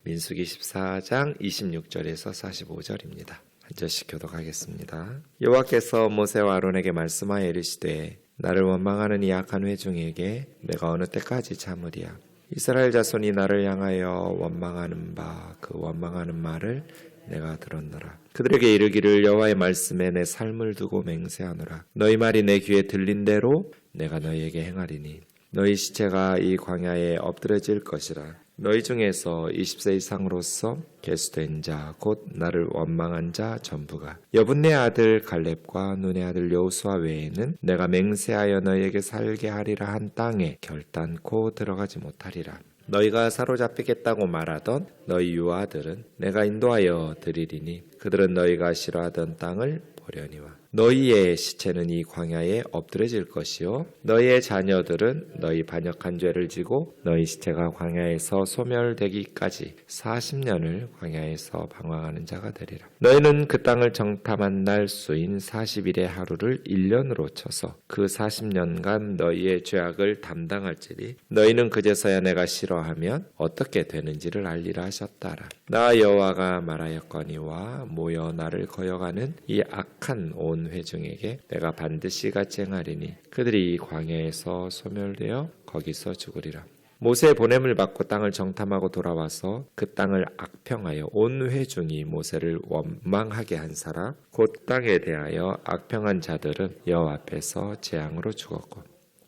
민수기 14장 26절에서 45절입니다. 한 절씩 교독하겠습니다. 여호와께서 모세와 아론에게 말씀하여 이르시되 나를 원망하는 이 악한 회중에게 내가 어느 때까지 참으리야. 이스라엘 자손이 나를 향하여 원망하는 바 그 원망하는 말을 내가 들었노라. 그들에게 이르기를 여호와의 말씀에 내 삶을 두고 맹세하노라. 너희 말이 내 귀에 들린 대로 내가 너희에게 행하리니 너희 시체가 이 광야에 엎드러질 것이라. 너희 중에서 20세 이상으로서 계수된 자 곧 나를 원망한 자 전부가 여분네 아들 갈렙과 눈의 아들 여호수아 외에는 내가 맹세하여 너희에게 살게 하리라 한 땅에 결단코 들어가지 못하리라. 너희가 사로잡히겠다고 말하던 너희 유아들은 내가 인도하여 드리리니 그들은 너희가 싫어하던 땅을 보려니와 너희의 시체는 이 광야에 엎드러질 것이요 너희의 자녀들은 너희 반역한 죄를 지고 너희 시체가 광야에서 소멸되기까지 40년을 광야에서 방황하는 자가 되리라. 너희는 그 땅을 정탐한 날 수인 40일의 하루를 1년으로 쳐서 그 40년간 너희의 죄악을 담당할지니 너희는 그제서야 내가 싫어하면 어떻게 되는지를 알리라 하셨다라. 나 여호와가 말하였거니와 모여 나를 거역하는 이 악한 온 회중에게 내가 반드시 같이 행하리니 그들이 이 광야에서 소멸되어 거기서 죽으리라. 모세의 보냄을 받고 땅을 정탐하고 돌아와서 그 땅을 악평하여 온 회중이 모세를 원망하게 한 사람 곧 땅에 대하여 악평한 자들은 여호와 앞에서 재앙으로 죽었고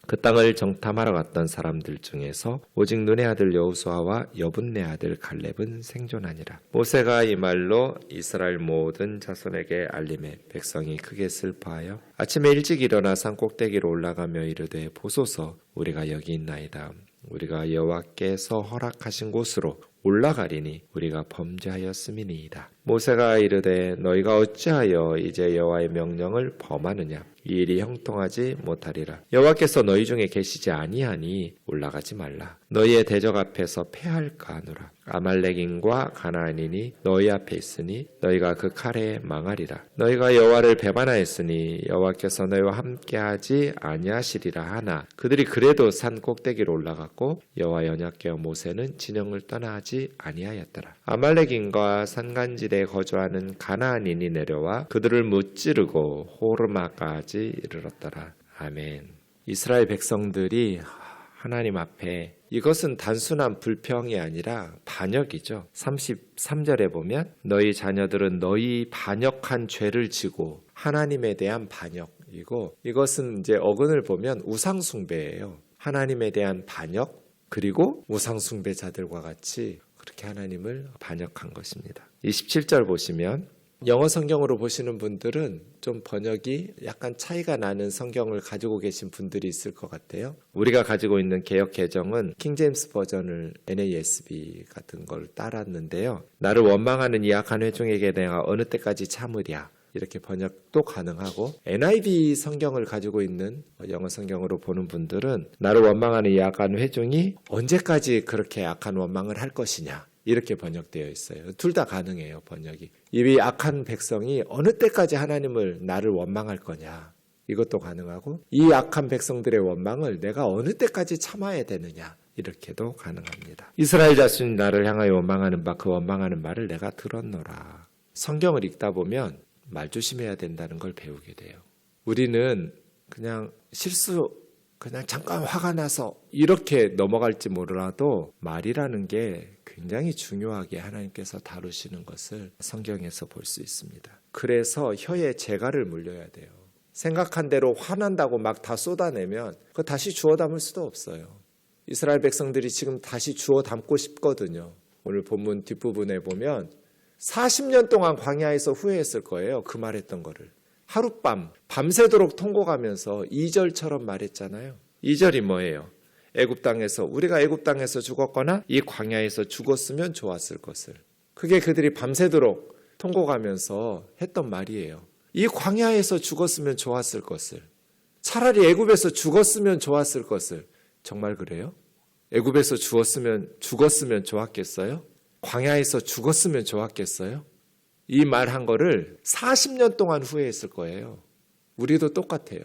그 땅을 정탐하러 갔던 사람들 중에서 오직 눈의 아들 여호수아와 여분네 아들 갈렙은 생존하니라. 모세가 이 말로 이스라엘 모든 자손에게 알림해 백성이 크게 슬퍼하여 아침에 일찍 일어나 산 꼭대기로 올라가며 이르되 보소서 우리가 여기 있나이다. 우리가 여호와께서 허락하신 곳으로 올라가리니 우리가 범죄하였음이니이다. 모세가 이르되 너희가 어찌하여 이제 여호와의 명령을 범하느냐. 이 일이 형통하지 못하리라. 여호와께서 너희 중에 계시지 아니하니 올라가지 말라. 너희의 대적 앞에서 패할까 하노라. 아말렉인과 가나안인이 너희 앞에 있으니 너희가 그 칼에 망하리라. 너희가 여호와를 배반하였으니 여호와께서 너희와 함께하지 아니하시리라 하나 그들이 그래도 산 꼭대기로 올라갔고 여호와 언약궤와 모세는 진영을 떠나지 아니하였더라. 아말렉인과 산간지대에 거주하는 가나안인이 내려와 그들을 무찌르고 호르마까지 이르렀더라. 아멘. 이스라엘 백성들이 하나님 앞에 이것은 단순한 불평이 아니라 반역이죠. 33절에 보면 너희 자녀들은 너희 반역한 죄를 지고 하나님에 대한 반역이고 이것은 이제 어근을 보면 우상숭배예요. 하나님에 대한 반역 그리고 우상숭배자들과 같이 그렇게 하나님을 반역한 것입니다. 27절 보시면 영어 성경으로 보시는 분들은 좀 번역이 약간 차이가 나는 성경을 가지고 계신 분들이 있을 것 같아요. 우리가 가지고 있는 개역 개정은 킹제임스 버전을 NASB 같은 걸 따랐는데요. 나를 원망하는 이 악한 회중에게 내가 어느 때까지 참으랴 이렇게 번역도 가능하고 NIV 성경을 가지고 있는 영어 성경으로 보는 분들은 나를 원망하는 이 악한 회중이 언제까지 그렇게 악한 원망을 할 것이냐 이렇게 번역되어 있어요. 둘 다 가능해요. 번역이. 이 악한 백성이 어느 때까지 하나님을 나를 원망할 거냐 이것도 가능하고 이 악한 백성들의 원망을 내가 어느 때까지 참아야 되느냐 이렇게도 가능합니다. 이스라엘 자손이 나를 향하여 원망하는 바 그 원망하는 말을 내가 들었노라. 성경을 읽다 보면 말 조심해야 된다는 걸 배우게 돼요. 우리는 그냥 그냥 잠깐 화가 나서 이렇게 넘어갈지 몰라도 말이라는 게 굉장히 중요하게 하나님께서 다루시는 것을 성경에서 볼 수 있습니다. 그래서 혀에 재갈을 물려야 돼요. 생각한 대로 화난다고 막 다 쏟아내면 그거 다시 주워 담을 수도 없어요. 이스라엘 백성들이 지금 다시 주워 담고 싶거든요. 오늘 본문 뒷부분에 보면 40년 동안 광야에서 후회했을 거예요. 그 말했던 거를. 하룻밤 밤새도록 통곡하면서 2절처럼 말했잖아요. 2절이 뭐예요? 애굽 땅에서 우리가 애굽 땅에서 죽었거나 이 광야에서 죽었으면 좋았을 것을. 그게 그들이 밤새도록 통곡하면서 했던 말이에요. 이 광야에서 죽었으면 좋았을 것을. 차라리 애굽에서 죽었으면 좋았을 것을. 정말 그래요? 애굽에서 죽었으면 좋았겠어요? 광야에서 죽었으면 좋았겠어요? 이 말한 거를 40년 동안 후회했을 거예요. 우리도 똑같아요.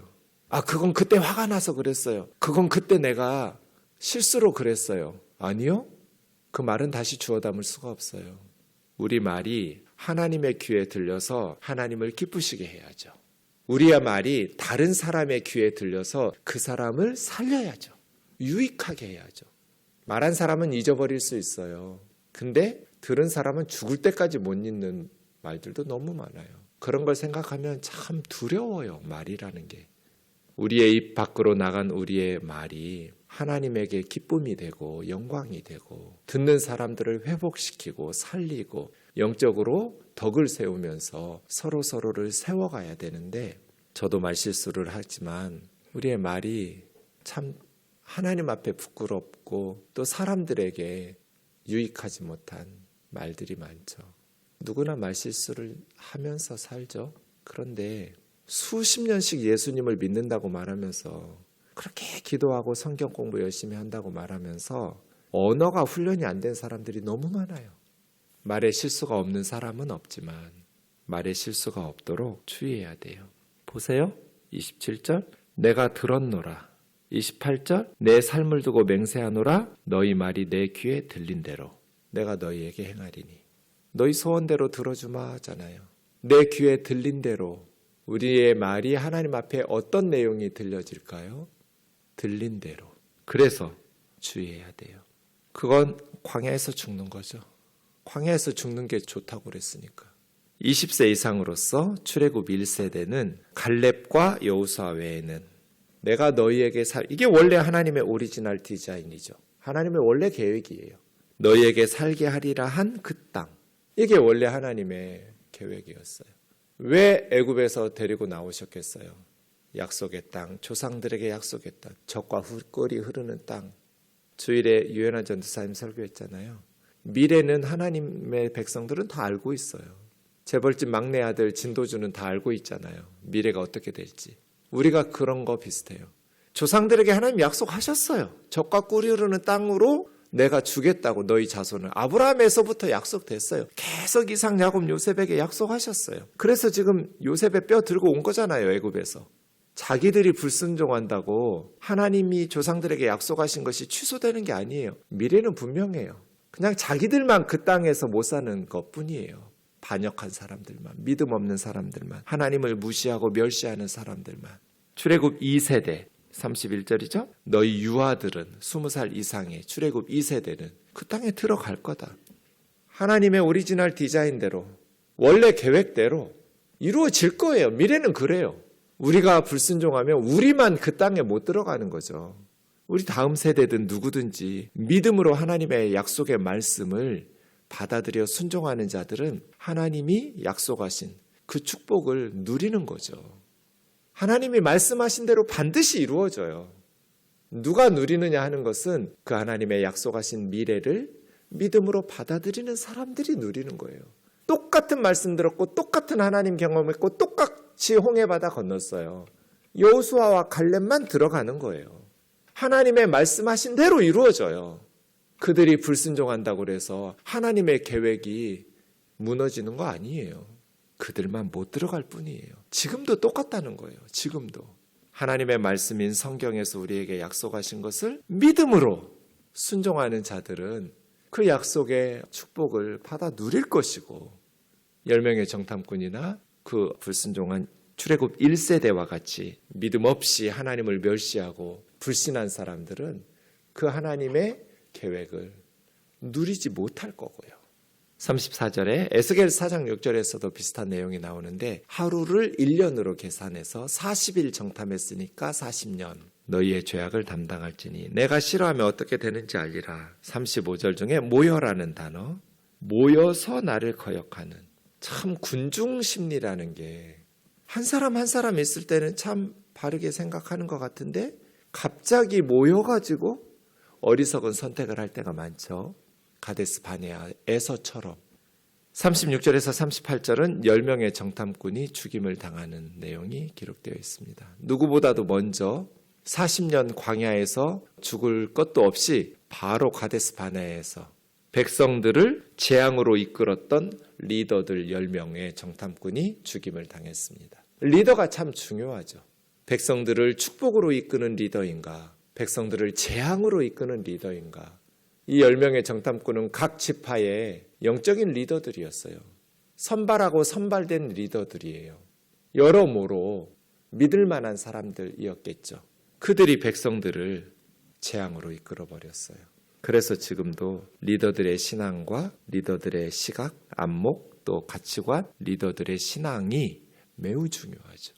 그건 그때 화가 나서 그랬어요. 그건 그때 내가 실수로 그랬어요. 아니요. 그 말은 다시 주워 담을 수가 없어요. 우리 말이 하나님의 귀에 들려서 하나님을 기쁘시게 해야죠. 우리의 말이 다른 사람의 귀에 들려서 그 사람을 살려야죠. 유익하게 해야죠. 말한 사람은 잊어버릴 수 있어요. 근데 들은 사람은 죽을 때까지 못 잊는 말들도 너무 많아요. 그런 걸 생각하면 참 두려워요. 말이라는 게. 우리의 입 밖으로 나간 우리의 말이 하나님에게 기쁨이 되고 영광이 되고 듣는 사람들을 회복시키고 살리고 영적으로 덕을 세우면서 서로를 세워가야 되는데 저도 말실수를 하지만 우리의 말이 참 하나님 앞에 부끄럽고 또 사람들에게 유익하지 못한 말들이 많죠. 누구나 말실수를 하면서 살죠. 그런데 수십 년씩 예수님을 믿는다고 말하면서 그렇게 기도하고 성경 공부 열심히 한다고 말하면서 언어가 훈련이 안 된 사람들이 너무 많아요. 말에 실수가 없는 사람은 없지만 말에 실수가 없도록 주의해야 돼요. 보세요. 27절 내가 들었노라. 28절 내 삶을 두고 맹세하노라. 너희 말이 내 귀에 들린 대로 내가 너희에게 행하리니. 너희 소원대로 들어주마 하잖아요. 내 귀에 들린 대로. 우리의 말이 하나님 앞에 어떤 내용이 들려질까요? 들린 대로. 그래서 주의해야 돼요. 그건 광야에서 죽는 거죠. 광야에서 죽는 게 좋다고 그랬으니까. 20세 이상으로서 출애굽 1세대는 갈렙과 여호수아 외에는 내가 너희에게 이게 원래 하나님의 오리지널 디자인이죠. 하나님의 원래 계획이에요. 너희에게 살게 하리라 한 그 땅. 이게 원래 하나님의 계획이었어요. 왜 애굽에서 데리고 나오셨겠어요? 약속의 땅, 조상들에게 약속의 땅, 젖과 꿀이 흐르는 땅. 주일에 유연한 전도사님 설교했잖아요. 미래는 하나님의 백성들은 다 알고 있어요. 재벌집 막내 아들 진도주는 다 알고 있잖아요. 미래가 어떻게 될지. 우리가 그런 거 비슷해요. 조상들에게 하나님 약속하셨어요. 젖과 꿀이 흐르는 땅으로 내가 주겠다고 너희 자손을. 아브라함에서부터 약속됐어요. 계속 이삭, 야곱, 요셉에게 약속하셨어요. 그래서 지금 요셉의 뼈 들고 온 거잖아요. 애굽에서. 자기들이 불순종한다고 하나님이 조상들에게 약속하신 것이 취소되는 게 아니에요. 미래는 분명해요. 그냥 자기들만 그 땅에서 못 사는 것뿐이에요. 반역한 사람들만, 믿음 없는 사람들만, 하나님을 무시하고 멸시하는 사람들만. 출애굽 2세대 31절이죠. 너희 유아들은 20살 이상의 출애굽 2세대는 그 땅에 들어갈 거다. 하나님의 오리지널 디자인대로 원래 계획대로 이루어질 거예요. 미래는 그래요. 우리가 불순종하면 우리만 그 땅에 못 들어가는 거죠. 우리 다음 세대든 누구든지 믿음으로 하나님의 약속의 말씀을 받아들여 순종하는 자들은 하나님이 약속하신 그 축복을 누리는 거죠. 하나님이 말씀하신 대로 반드시 이루어져요. 누가 누리느냐 하는 것은 그 하나님의 약속하신 미래를 믿음으로 받아들이는 사람들이 누리는 거예요. 똑같은 말씀 들었고 똑같은 하나님 경험했고 똑같이 홍해바다 건넜어요. 여호수아와 갈렙만 들어가는 거예요. 하나님의 말씀하신 대로 이루어져요. 그들이 불순종한다고 해서 하나님의 계획이 무너지는 거 아니에요. 그들만 못 들어갈 뿐이에요. 지금도 똑같다는 거예요. 지금도. 하나님의 말씀인 성경에서 우리에게 약속하신 것을 믿음으로 순종하는 자들은 그 약속의 축복을 받아 누릴 것이고 10명의 정탐꾼이나 그 불순종한 출애굽 1세대와 같이 믿음 없이 하나님을 멸시하고 불신한 사람들은 그 하나님의 계획을 누리지 못할 거고요. 34절에 에스겔 4장 6절에서도 비슷한 내용이 나오는데 하루를 1년으로 계산해서 40일 정탐했으니까 40년 너희의 죄악을 담당할지니 내가 싫어하면 어떻게 되는지 알리라. 35절 중에 모여라는 단어, 모여서 나를 거역하는, 참 군중 심리라는 게 한 사람 한 사람 있을 때는 참 바르게 생각하는 것 같은데 갑자기 모여가지고 어리석은 선택을 할 때가 많죠. 가데스 바네아에서처럼. 36절에서 38절은 10명의 정탐꾼이 죽임을 당하는 내용이 기록되어 있습니다. 누구보다도 먼저 40년 광야에서 죽을 것도 없이 바로 가데스 바네아에서 백성들을 재앙으로 이끌었던 리더들 10명의 정탐꾼이 죽임을 당했습니다. 리더가 참 중요하죠. 백성들을 축복으로 이끄는 리더인가, 백성들을 재앙으로 이끄는 리더인가. 이 10명의 정탐꾼은 각 지파의 영적인 리더들이었어요. 선발하고 선발된 리더들이에요. 여러모로 믿을 만한 사람들이었겠죠. 그들이 백성들을 재앙으로 이끌어버렸어요. 그래서 지금도 리더들의 신앙과 리더들의 시각, 안목, 또 가치관, 리더들의 신앙이 매우 중요하죠.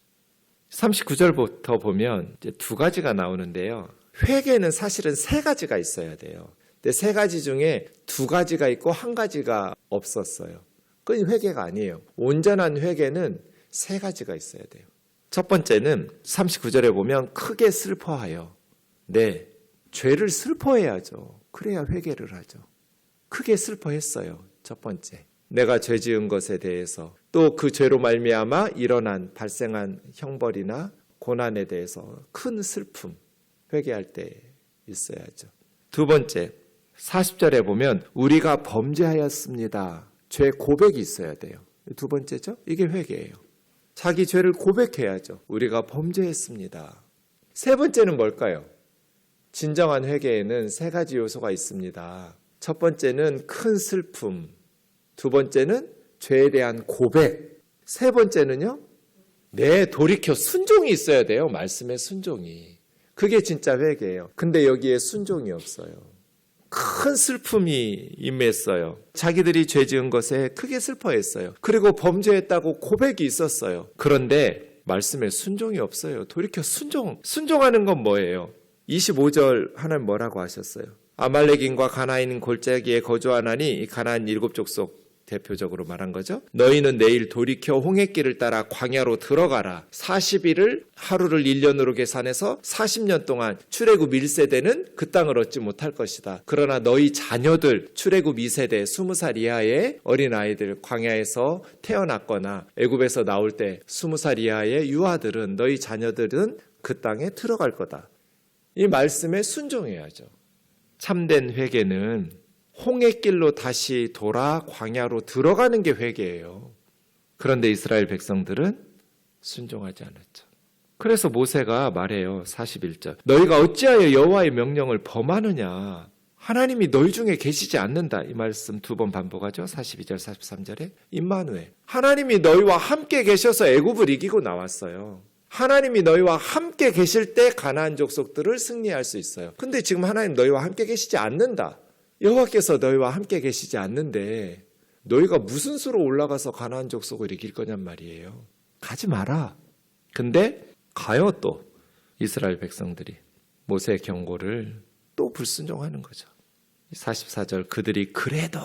39절부터 보면 이제 두 가지가 나오는데요. 회개는 사실은 세 가지가 있어야 돼요. 근데 세 가지 중에 두 가지가 있고 한 가지가 없었어요. 그건 회개가 아니에요. 온전한 회개는 세 가지가 있어야 돼요. 첫 번째는 39절에 보면 크게 슬퍼하여. 네, 죄를 슬퍼해야죠. 그래야 회개를 하죠. 크게 슬퍼했어요. 첫 번째. 내가 죄 지은 것에 대해서 또 그 죄로 말미암아 일어난 발생한 형벌이나 고난에 대해서 큰 슬픔, 회개할 때 있어야죠. 두 번째, 40절에 보면 우리가 범죄하였습니다. 죄 고백이 있어야 돼요. 두 번째죠. 이게 회개예요. 자기 죄를 고백해야죠. 우리가 범죄했습니다. 세 번째는 뭘까요? 진정한 회개에는 세 가지 요소가 있습니다. 첫 번째는 큰 슬픔, 두 번째는 죄에 대한 고백, 세 번째는요, 돌이켜 순종이 있어야 돼요. 말씀의 순종이. 그게 진짜 회개예요. 근데 여기에 순종이 없어요. 큰 슬픔이 임했어요. 자기들이 죄 지은 것에 크게 슬퍼했어요. 그리고 범죄했다고 고백이 있었어요. 그런데 말씀에 순종이 없어요. 돌이켜 순종하는 건 뭐예요? 25절 하나님 뭐라고 하셨어요? 아말렉인과 가나안인 골짜기에 거주하나니 이 가나안 7족속 대표적으로 말한 거죠. 너희는 내일 돌이켜 홍해길을 따라 광야로 들어가라. 40일을 하루를 1년으로 계산해서 40년 동안 출애굽 1세대는 그 땅을 얻지 못할 것이다. 그러나 너희 자녀들 출애굽 2세대 20살 이하의 어린아이들 광야에서 태어났거나 애굽에서 나올 때 20살 이하의 유아들은 너희 자녀들은 그 땅에 들어갈 거다. 이 말씀에 순종해야죠. 참된 회개는 홍해길로 다시 돌아 광야로 들어가는 게 회개예요. 그런데 이스라엘 백성들은 순종하지 않았죠. 그래서 모세가 말해요. 41절. 너희가 어찌하여 여호와의 명령을 범하느냐. 하나님이 너희 중에 계시지 않는다. 이 말씀 두 번 반복하죠. 42절 43절에. 임마누엘. 하나님이 너희와 함께 계셔서 애굽을 이기고 나왔어요. 하나님이 너희와 함께 계실 때 가나안 족속들을 승리할 수 있어요. 근데 지금 하나님 너희와 함께 계시지 않는다. 여호와께서 너희와 함께 계시지 않는데 너희가 무슨 수로 올라가서 가나안 족속을 이길 거냔 말이에요. 가지 마라. 근데 가요. 또 이스라엘 백성들이 모세의 경고를 또 불순종하는 거죠. 44절 그들이 그래도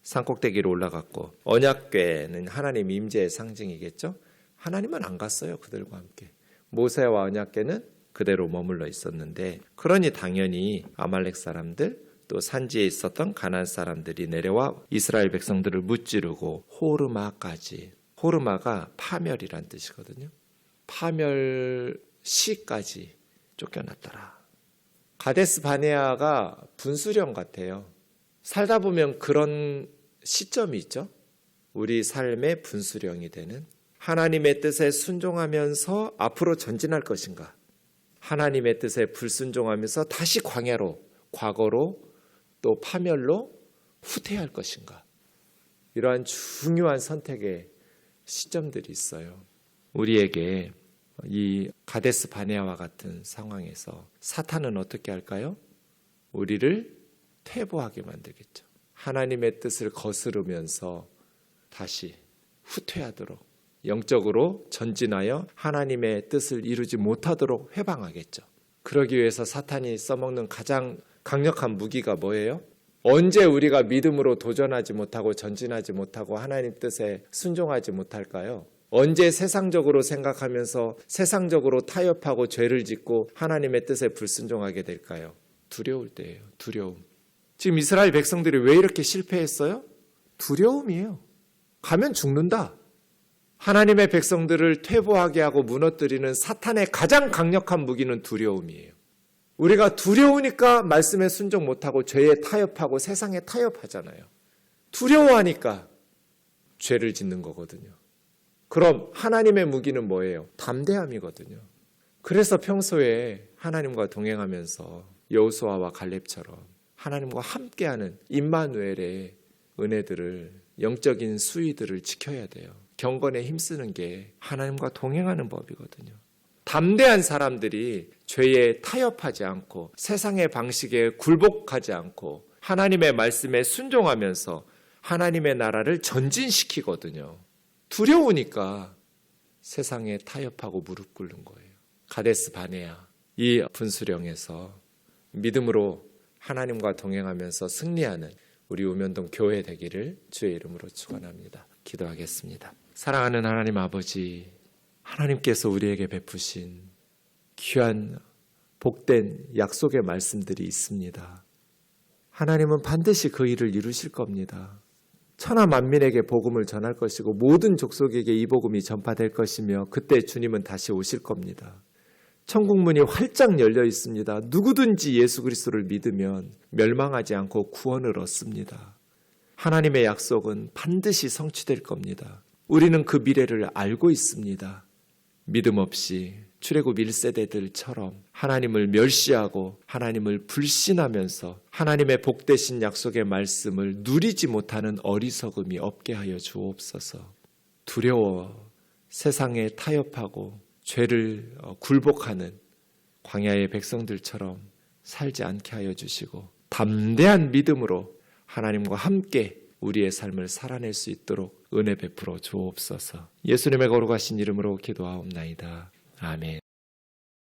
산꼭대기로 올라갔고 언약궤는 하나님 임재의 상징이겠죠. 하나님은 안 갔어요. 그들과 함께. 모세와 언약궤는 그대로 머물러 있었는데 그러니 당연히 아말렉 사람들 또 산지에 있었던 가나안 사람들이 내려와 이스라엘 백성들을 무찌르고 호르마까지. 호르마가 파멸이란 뜻이거든요. 파멸시까지 쫓겨났더라. 가데스 바네아가 분수령 같아요. 살다 보면 그런 시점이 있죠. 우리 삶의 분수령이 되는 하나님의 뜻에 순종하면서 앞으로 전진할 것인가, 하나님의 뜻에 불순종하면서 다시 광야로, 과거로 또 파멸로 후퇴할 것인가. 이러한 중요한 선택의 시점들이 있어요. 우리에게 이 가데스 바네아와 같은 상황에서 사탄은 어떻게 할까요? 우리를 퇴보하게 만들겠죠. 하나님의 뜻을 거스르면서 다시 후퇴하도록, 영적으로 전진하여 하나님의 뜻을 이루지 못하도록 회방하겠죠. 그러기 위해서 사탄이 써먹는 가장 강력한 무기가 뭐예요? 언제 우리가 믿음으로 도전하지 못하고 전진하지 못하고 하나님 뜻에 순종하지 못할까요? 언제 세상적으로 생각하면서 세상적으로 타협하고 죄를 짓고 하나님의 뜻에 불순종하게 될까요? 두려울 때예요. 두려움. 지금 이스라엘 백성들이 왜 이렇게 실패했어요? 두려움이에요. 가면 죽는다. 하나님의 백성들을 퇴보하게 하고 무너뜨리는 사탄의 가장 강력한 무기는 두려움이에요. 우리가 두려우니까 말씀에 순종 못하고 죄에 타협하고 세상에 타협하잖아요. 두려워하니까 죄를 짓는 거거든요. 그럼 하나님의 무기는 뭐예요? 담대함이거든요. 그래서 평소에 하나님과 동행하면서 여호수아와 갈렙처럼 하나님과 함께하는 임마누엘의 은혜들을, 영적인 수위들을 지켜야 돼요. 경건에 힘쓰는 게 하나님과 동행하는 법이거든요. 담대한 사람들이 죄에 타협하지 않고 세상의 방식에 굴복하지 않고 하나님의 말씀에 순종하면서 하나님의 나라를 전진시키거든요. 두려우니까 세상에 타협하고 무릎 꿇는 거예요. 가데스 바네아 이 분수령에서 믿음으로 하나님과 동행하면서 승리하는 우리 우면동 교회 되기를 주의 이름으로 축원합니다. 기도하겠습니다. 사랑하는 하나님 아버지, 하나님께서 우리에게 베푸신 귀한 복된 약속의 말씀들이 있습니다. 하나님은 반드시 그 일을 이루실 겁니다. 천하 만민에게 복음을 전할 것이고 모든 족속에게 이 복음이 전파될 것이며 그때 주님은 다시 오실 겁니다. 천국 문이 활짝 열려 있습니다. 누구든지 예수 그리스도를 믿으면 멸망하지 않고 구원을 얻습니다. 하나님의 약속은 반드시 성취될 겁니다. 우리는 그 미래를 알고 있습니다. 믿음 없이 출애굽 1세대들처럼 하나님을 멸시하고 하나님을 불신하면서 하나님의 복되신 약속의 말씀을 누리지 못하는 어리석음이 없게 하여 주옵소서. 두려워 세상에 타협하고 죄를 굴복하는 광야의 백성들처럼 살지 않게 하여 주시고 담대한 믿음으로 하나님과 함께 우리의 삶을 살아낼 수 있도록 은혜 베풀어 주옵소서. 예수님의 거룩하신 이름으로 기도하옵나이다. 아멘.